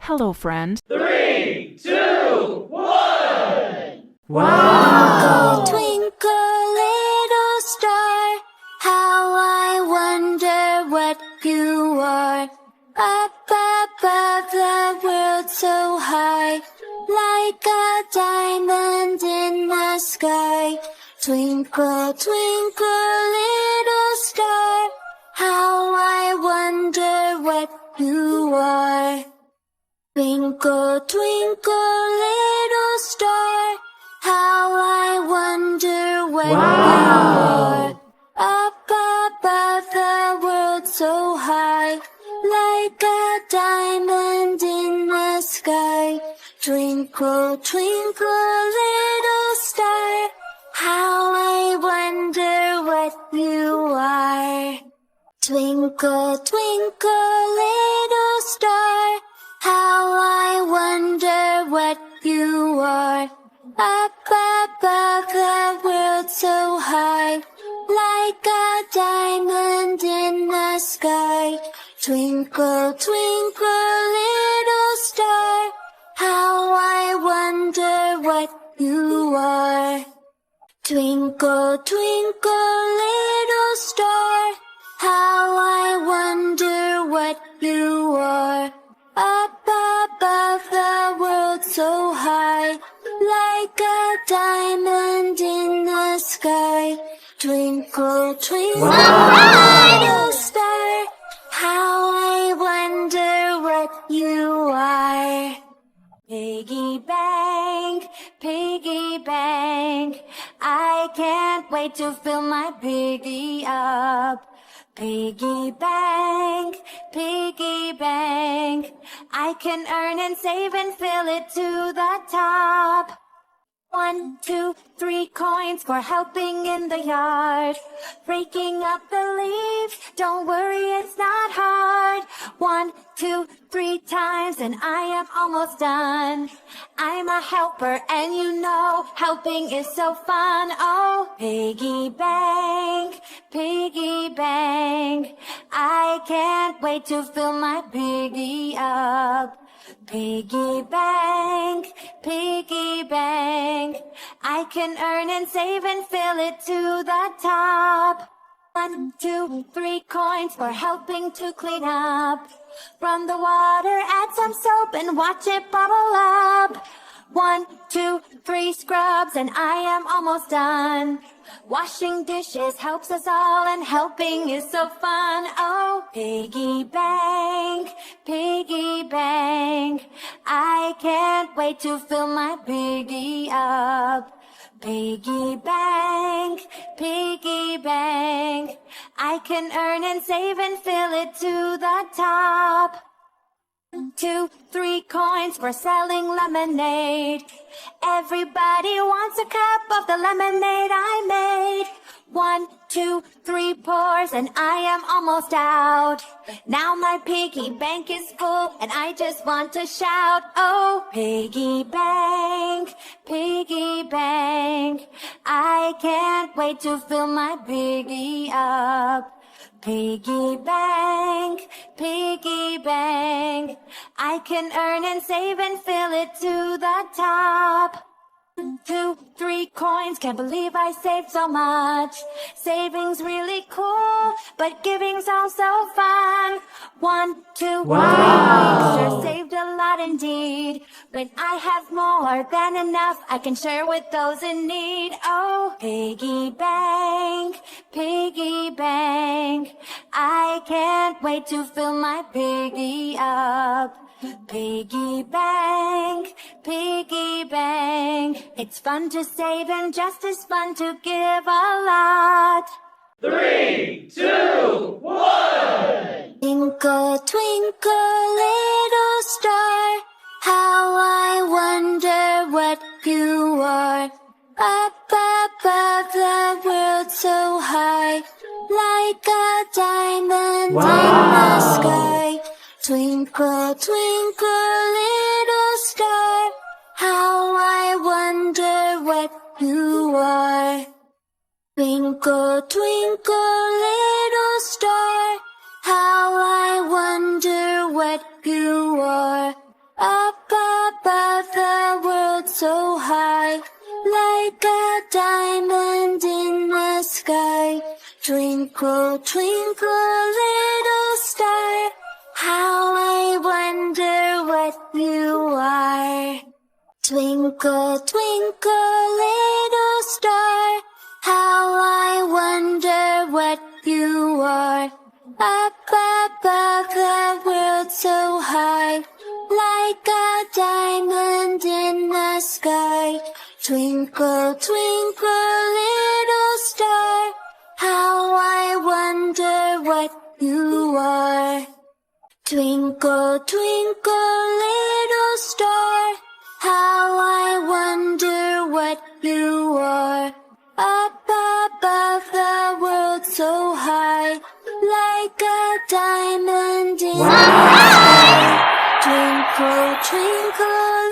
Hello, friend. 3, 2, 1. Wow! Twinkle, little star, how I wonder what you are. Up above the world so high, like a diamond in the sky. Twinkle, twinkle, little star, how I wonder what you are. Twinkle, twinkle, little star, how I wonder what you are. Up above the world so high, like a diamond in the sky. Twinkle, twinkle, little star, how I wonder what you are. Twinkle, twinkle, little star, how I wonder what you are. Up above the world so high, like a diamond in the sky. Twinkle, twinkle, little star, how I wonder what you are. Twinkle, twinkle, little star, how I wonder what you are. Up above the world so high, like a diamond in the sky. Twinkle, twinkle, little star, how I wonder what you are. Piggy bank, I can't wait to fill my piggy up. Piggy bank, I can earn and save and fill it to the top. 1, 2, 3 coins for helping in the yard. Breaking up the leaves, don't worry, it's not hard. 1, 2, 3 times and I am almost done. I'm a helper and you know helping is so fun. Oh, piggy bank, I can't wait to fill my piggy up. Piggy bank, I can earn and save and fill it to the top. 1, 2, 3 coins for helping to clean up. From the water, add some soap and watch it bubble up. 1, 2, 3 scrubs and I am almost done. Washing dishes helps us all and helping is so fun. Oh, piggy bank, I can't wait to fill my piggy up. Piggy bank, I can earn and save and fill it to the top. 2, 3 coins for selling lemonade. Everybody wants a cup of the lemonade I made. 1, 2, 3 pours and I am almost out. Now my piggy bank is full and I just want to shout. Oh, piggy bank, I can't wait to fill my piggy up. Piggy bank, I can earn and save and fill it to the top. 2, 3 coins, can't believe I saved so much. Saving's really cool, but giving's also fun. 1, 2, 3, sure saved a lot indeed. When I have more than enough, I can share with those in need. Oh, piggy bank, I can't wait to fill my piggy up. Piggy bank, it's fun to save and just as fun to give a lot. 3, 2, 1. Twinkle, twinkle, little star, how I wonder what you are. Up above the world so high, like a diamond in the sky. Twinkle, twinkle, little star, how I wonder what you are. Twinkle, twinkle, little star, how I wonder what you are. Twinkle, twinkle, little star, how I wonder what you are. Twinkle, twinkle, little star, how I wonder what you are. Up above the world so high, like a diamond in the sky. Twinkle, twinkle, little star, how I wonder what you are. Twinkle, twinkle, little star, how I wonder what you are. Up above the world so high, like a diamond in the sky. Twinkle, twinkle,